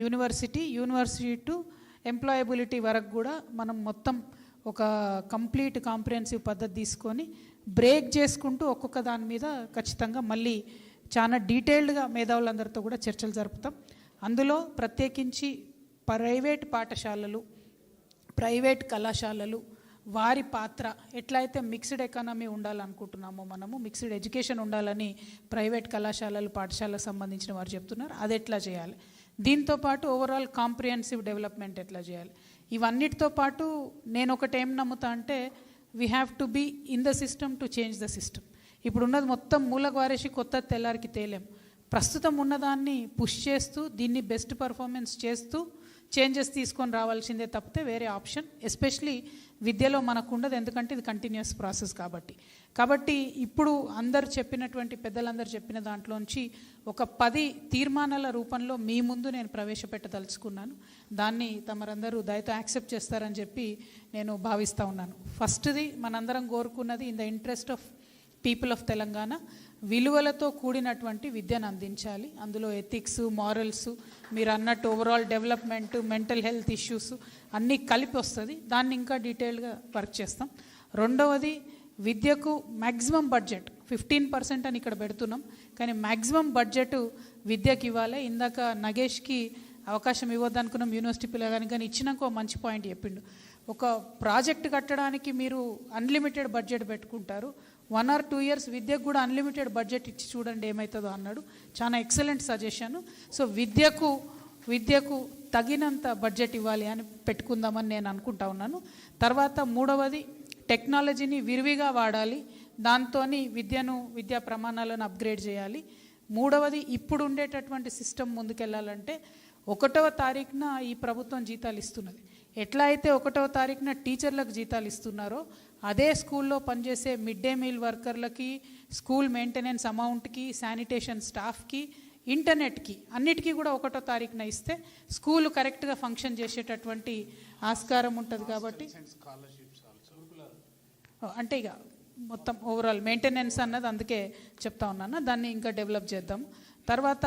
University to employability వరకు కూడా మనం మొత్తం ఒక కంప్లీట్ కాంప్రిహెన్సివ్ పద్ధతి తీసుకొని బ్రేక్ చేసుకుంటూ ఒక్కొక్క దాని మీద ఖచ్చితంగా మళ్ళీ చాలా డీటెయిల్డ్గా మేధావులందరితో కూడా చర్చలు జరుపుతాం. అందులో ప్రత్యేకించి ప్రైవేట్ పాఠశాలలు, ప్రైవేట్ కళాశాలలు వారి పాత్ర ఎట్లయితే మిక్స్డ్ ఎకానమీ ఉండాలనుకుంటున్నామో, మనము మిక్స్డ్ ఎడ్యుకేషన్ ఉండాలని ప్రైవేట్ కళాశాలలు పాఠశాలకు సంబంధించిన వారు చెప్తున్నారు, అది ఎట్లా చేయాలి, దీంతోపాటు ఓవరాల్ కాంప్రిహెన్సివ్ డెవలప్మెంట్ ఎట్లా చేయాలి, ఇవన్నిటితో పాటు నేను ఒకటి ఏం నమ్ముతా అంటే we have to be in the system to change the system. ఇప్పుడు ఉన్నది మొత్తం మూలకు వారేసి కొత్త తెల్లారికి తేలేం. ప్రస్తుతం ఉన్నదాన్ని పుష్ చేస్తూ దీన్ని బెస్ట్ పర్ఫార్మెన్స్ చేస్తూ చేంజెస్ తీసుకొని రావాల్సిందే తప్పితే వేరే ఆప్షన్ ఎస్పెషలీ విద్యలో మనకు ఉండదు, ఎందుకంటే ఇది కంటిన్యూస్ ప్రాసెస్ కాబట్టి ఇప్పుడు అందరు చెప్పినటువంటి పెద్దలందరూ చెప్పిన దాంట్లోంచి ఒక 10 తీర్మానాల రూపంలో మీ ముందు నేను ప్రవేశపెట్టదలుచుకున్నాను. దాన్ని తమరందరూ దయతో యాక్సెప్ట్ చేస్తారని చెప్పి నేను భావిస్తూ ఉన్నాను. ఫస్ట్ది మనందరం కోరుకున్నది in the interest of people of Telangana విలువలతో కూడినటువంటి విద్యను అందించాలి. అందులో ఎథిక్స్, మారల్స్, మీరు అన్నట్టు overall development, mental health issues అన్నీ కలిపి వస్తుంది. దాన్ని ఇంకా డీటెయిల్గా వర్క్ చేస్తాం. రెండవది విద్యకు మ్యాక్సిమం బడ్జెట్ 15% అని ఇక్కడ పెడుతున్నాం, కానీ మ్యాక్సిమం బడ్జెట్ విద్యకి ఇవ్వాలి. ఇందాక నగేష్కి అవకాశం ఇవ్వద్దు అనుకున్నాం యూనివర్సిటీ పిల్లగానికి, కానీ ఇచ్చినాక ఒక మంచి పాయింట్ చెప్పిండు. ఒక ప్రాజెక్ట్ కట్టడానికి మీరు అన్లిమిటెడ్ బడ్జెట్ పెట్టుకుంటారు, 1 or 2 years విద్యకు కూడా అన్లిమిటెడ్ బడ్జెట్ ఇచ్చి చూడండి ఏమవుతుందో అన్నాడు. చాలా ఎక్సలెంట్ సజెషన్. సో విద్యకు తగినంత బడ్జెట్ ఇవ్వాలి అని పెట్టుకుందామని నేను అనుకుంటా ఉన్నాను. తర్వాత మూడవది టెక్నాలజీని విరివిగా వాడాలి, దాంతో విద్యా ప్రమాణాలను అప్గ్రేడ్ చేయాలి. మూడవది ఇప్పుడు ఉండేటటువంటి సిస్టమ్ ముందుకెళ్ళాలంటే 1వ తారీఖున ఈ ప్రభుత్వం జీతాలు ఇస్తున్నది. ఎట్లా అయితే 1వ తారీఖున టీచర్లకు జీతాలు ఇస్తున్నారో అదే స్కూల్లో పనిచేసే మిడ్ డే మీల్ వర్కర్లకి, స్కూల్ మెయింటెనెన్స్ అమౌంట్కి, శానిటేషన్ స్టాఫ్కి, ఇంటర్నెట్కి అన్నిటికీ కూడా 1వ తారీఖున ఇస్తే స్కూల్ కరెక్ట్గా ఫంక్షన్ చేసేటటువంటి ఆస్కారం ఉంటుంది. కాబట్టి అంటే ఇక మొత్తం ఓవరాల్ మెయింటెనెన్స్ అన్నది అందుకే చెప్తా ఉన్నాను, దాన్ని ఇంకా డెవలప్ చేద్దాం. తర్వాత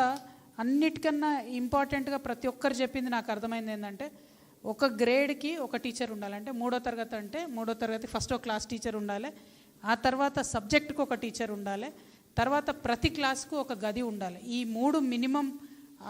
అన్నిటికన్నా ఇంపార్టెంట్గా ప్రతి ఒక్కరు చెప్పింది నాకు అర్థమైంది ఏంటంటే ఒక గ్రేడ్కి ఒక టీచర్ ఉండాలి. అంటే 3వ తరగతి అంటే 3వ తరగతి ఫస్ట్ ఒక క్లాస్ టీచర్ ఉండాలి, ఆ తర్వాత సబ్జెక్టుకు ఒక టీచర్ ఉండాలి, తర్వాత ప్రతి క్లాస్కు ఒక గది ఉండాలి. ఈ 3 మినిమం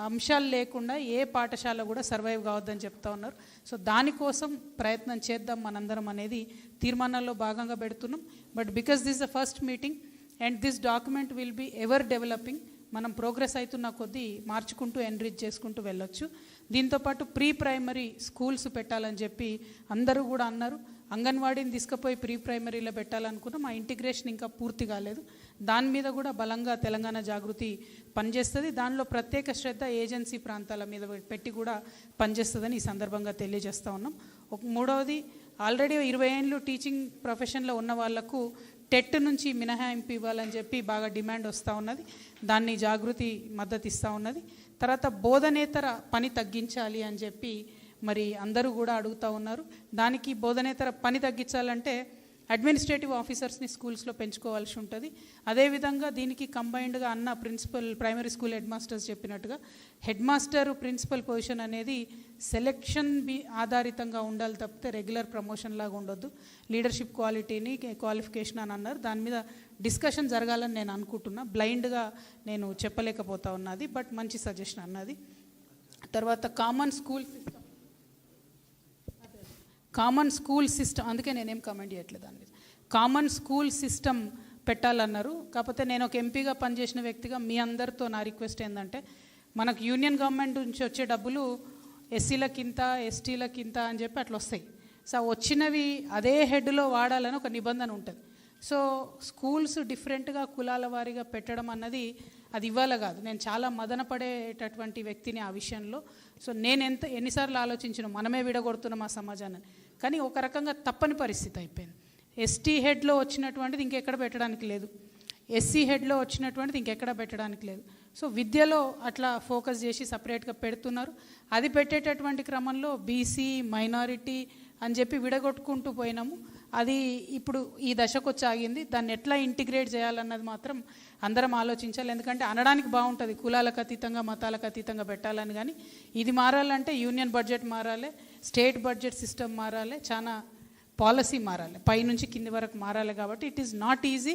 అంశాలు లేకుండా ఏ పాఠశాల కూడా సర్వైవ్ కావద్దని చెప్తా ఉన్నారు. సో దానికోసం ప్రయత్నం చేద్దాం మనందరం అనేది తీర్మానాల్లో భాగంగా పెడుతున్నాం. But because this the first meeting and this document will be ever developing, మనం ప్రోగ్రెస్ అవుతున్న కొద్దీ మార్చుకుంటూ ఎన్రిచ్ చేసుకుంటూ వెళ్ళొచ్చు. దీంతోపాటు ప్రీ ప్రైమరీ స్కూల్స్ పెట్టాలని చెప్పి అందరూ కూడా అన్నారు. అంగన్వాడీని తీసుకుపోయి ప్రీ ప్రైమరీలో పెట్టాలనుకున్నాం, ఆ ఇంటిగ్రేషన్ ఇంకా పూర్తి కాలేదు. దాని మీద కూడా బలంగా తెలంగాణ జాగృతి పనిచేస్తుంది. దానిలో ప్రత్యేక శ్రద్ధ ఏజెన్సీ ప్రాంతాల మీద పెట్టి కూడా పనిచేస్తుందని ఈ సందర్భంగా తెలియజేస్తూ ఉన్నాం. మూడవది ఆల్రెడీ 20 ఏళ్ళు టీచింగ్ ప్రొఫెషన్లో ఉన్న వాళ్లకు టెట్ నుంచి మినహాయింపు ఇవ్వాలని చెప్పి బాగా డిమాండ్ వస్తూ ఉన్నది, దాన్ని జాగృతి మద్దతు ఇస్తూ ఉన్నది. తర్వాత బోధనేతర పని తగ్గించాలి అని చెప్పి మరి అందరూ కూడా అడుగుతూ ఉన్నారు. దానికి బోధనేతర పని తగ్గించాలంటే అడ్మినిస్ట్రేటివ్ ఆఫీసర్స్ని స్కూల్స్లో పెంచుకోవాల్సి ఉంటుంది. అదేవిధంగా దీనికి కంబైన్డ్గా అన్న principal primary school headmasters చెప్పినట్టుగా హెడ్ మాస్టర్ ప్రిన్సిపల్ పొజిషన్ అనేది సెలెక్షన్ ఆధారితంగా ఉండాలి తప్పితే రెగ్యులర్ ప్రమోషన్ లాగా ఉండొద్దు. లీడర్షిప్ క్వాలిఫికేషన్ అని అన్నారు, దాని మీద డిస్కషన్ జరగాలని నేను అనుకుంటున్నా. బ్లైండ్గా నేను చెప్పలేకపోతా ఉన్నది, బట్ మంచి సజెషన్ అన్నది. తర్వాత కామన్ స్కూల్ సిస్టమ్ అందుకే నేనేం కమెంట్ చేయట్లేదు దాని మీద. కామన్ స్కూల్ సిస్టమ్ పెట్టాలన్నారు. కాకపోతే నేను ఒక ఎంపీగా పనిచేసిన వ్యక్తిగా మీ అందరితో నా రిక్వెస్ట్ ఏంటంటే మనకు యూనియన్ గవర్నమెంట్ నుంచి వచ్చే డబ్బులు ఎస్సీలకింత, ఎస్టీలకింత అని చెప్పి అట్లా వస్తాయి. సో వచ్చినవి అదే హెడ్లో వాడాలని ఒక నిబంధన ఉంటుంది. సో స్కూల్స్ డిఫరెంట్గా కులాల వారీగా పెట్టడం అన్నది అది ఇవ్వాలి కాదు. నేను చాలా మదన పడేటటువంటి వ్యక్తిని ఆ విషయంలో. సో నేను ఎన్నిసార్లు ఆలోచించిన మనమే విడగొడుతున్నాం ఆ సమాజాన్ని, కానీ ఒక రకంగా తప్పని పరిస్థితి అయిపోయింది. ఎస్టీ హెడ్లో వచ్చినటువంటిది ఇంకెక్కడ పెట్టడానికి లేదు, ఎస్సీ హెడ్లో వచ్చినటువంటిది ఇంకెక్కడ పెట్టడానికి లేదు. సో విద్యలో అట్లా ఫోకస్ చేసి సపరేట్గా పెడుతున్నారు. అది పెట్టేటటువంటి క్రమంలో బీసీ, మైనారిటీ అని చెప్పి విడగొట్టుకుంటూ పోయినాము. అది ఇప్పుడు ఈ దశకు వచ్చి ఆగింది. దాన్ని ఎట్లా ఇంటిగ్రేట్ చేయాలన్నది మాత్రం అందరం ఆలోచించాలి. ఎందుకంటే అనడానికి బాగుంటుంది కులాలకు అతీతంగా మతాలకు అతీతంగా పెట్టాలని, కానీ ఇది మారాలంటే యూనియన్ బడ్జెట్ మారాలి, స్టేట్ బడ్జెట్ సిస్టమ్ మారాలి, చాలా పాలసీ మారాలి, పైనుంచి కింది వరకు మారాలి. కాబట్టి it is not easy,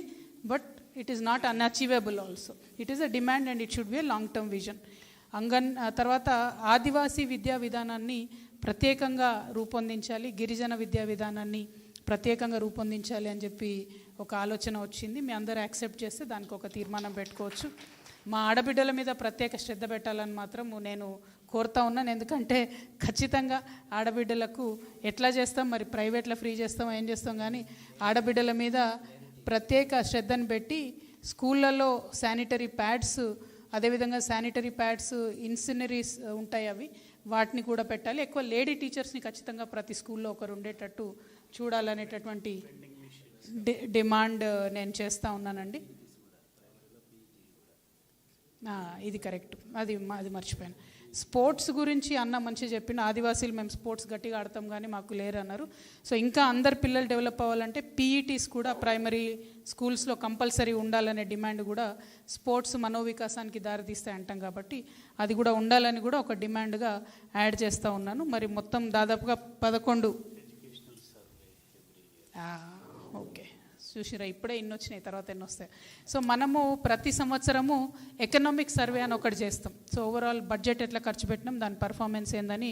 but it is not అన్అచీవబుల్ also. It is a demand and it should be a long term vision. తర్వాత ఆదివాసీ విద్యా విధానాన్ని ప్రత్యేకంగా రూపొందించాలి, గిరిజన విద్యా విధానాన్ని ప్రత్యేకంగా రూపొందించాలి అని చెప్పి ఒక ఆలోచన వచ్చింది. మీ అందరూ యాక్సెప్ట్ చేస్తే దానికి ఒక తీర్మానం పెట్టుకోవచ్చు. మా ఆడబిడ్డల మీద ప్రత్యేక శ్రద్ధ పెట్టాలని మాత్రం నేను కోరుతా ఉన్నాను. ఎందుకంటే ఖచ్చితంగా ఆడబిడ్డలకు ఎట్లా చేస్తాం, మరి ప్రైవేట్లో ఫ్రీ చేస్తాం ఏం చేస్తాం, కానీ ఆడబిడ్డల మీద ప్రత్యేక శ్రద్ధను పెట్టి స్కూళ్ళల్లో శానిటరీ ప్యాడ్స్, అదేవిధంగా శానిటరీ ప్యాడ్స్ ఇన్సినరీస్ ఉంటాయి, అవి వాటిని కూడా పెట్టాలి. ఎక్కువ లేడీ టీచర్స్ని ఖచ్చితంగా ప్రతి స్కూల్లో ఒకరు ఉండేటట్టు చూడాలనేటటువంటి డిమాండ్ నేను చేస్తూ ఉన్నానండి. ఇది కరెక్ట్, అది మర్చిపోయాను. స్పోర్ట్స్ గురించి అన్న మంచిగా చెప్పిన, ఆదివాసీలు మేము స్పోర్ట్స్ గట్టిగా ఆడతాం కానీ మాకు లేరు అన్నారు. సో ఇంకా అందరు పిల్లలు డెవలప్ అవ్వాలంటే పీఈటీస్ కూడా ప్రైమరీ స్కూల్స్లో కంపల్సరీ ఉండాలనే డిమాండ్ కూడా స్పోర్ట్స్ మనోవికాసానికి దారితీస్తాయి అంటాం, కాబట్టి అది కూడా ఉండాలని కూడా ఒక డిమాండ్గా యాడ్ చేస్తూ ఉన్నాను. మరి మొత్తం దాదాపుగా 11 ఓకే చూసిరా, ఇప్పుడే ఇన్ని వచ్చినాయి, తర్వాత ఎన్ని వస్తాయి. సో మనము ప్రతి సంవత్సరము ఎకనామిక్ సర్వే అని ఒకటి చేస్తాం. సో ఓవరాల్ బడ్జెట్ ఎట్లా ఖర్చు పెట్టినాం, దాని పర్ఫార్మెన్స్ ఏందని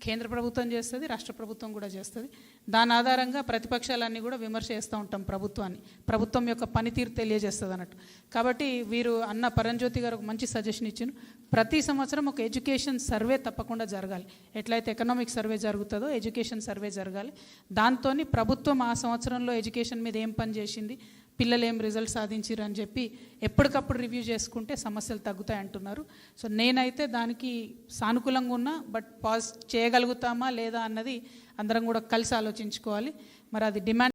కేంద్ర ప్రభుత్వం చేస్తుంది, రాష్ట్ర ప్రభుత్వం కూడా చేస్తుంది. దాని ఆధారంగా ప్రతిపక్షాలన్నీ కూడా విమర్శ చేస్తూ ఉంటాం ప్రభుత్వాన్ని, ప్రభుత్వం యొక్క పనితీరు తెలియజేస్తుంది అన్నట్టు. కాబట్టి వీరు అన్న పరంజ్యోతి గారు ఒక మంచి సజెషన్ ఇచ్చారు. ప్రతి సంవత్సరం ఒక ఎడ్యుకేషన్ సర్వే తప్పకుండా జరగాలి. ఎట్లయితే ఎకనామిక్ సర్వే జరుగుతుందో ఎడ్యుకేషన్ సర్వే జరగాలి. దాంతో ప్రభుత్వం ఆ సంవత్సరంలో ఎడ్యుకేషన్ మీద ఏం పని చేసింది, పిల్లలు ఏం రిజల్ట్ సాధించారు అని చెప్పి ఎప్పటికప్పుడు రివ్యూ చేసుకుంటే సమస్యలు తగ్గుతాయి అంటున్నారు. సో నేనైతే దానికి సానుకూలంగా ఉన్నా, బట్ చేయగలుగుతామా లేదా అన్నది అందరం కూడా కలిసి ఆలోచించుకోవాలి. మరి అది డిమాండ్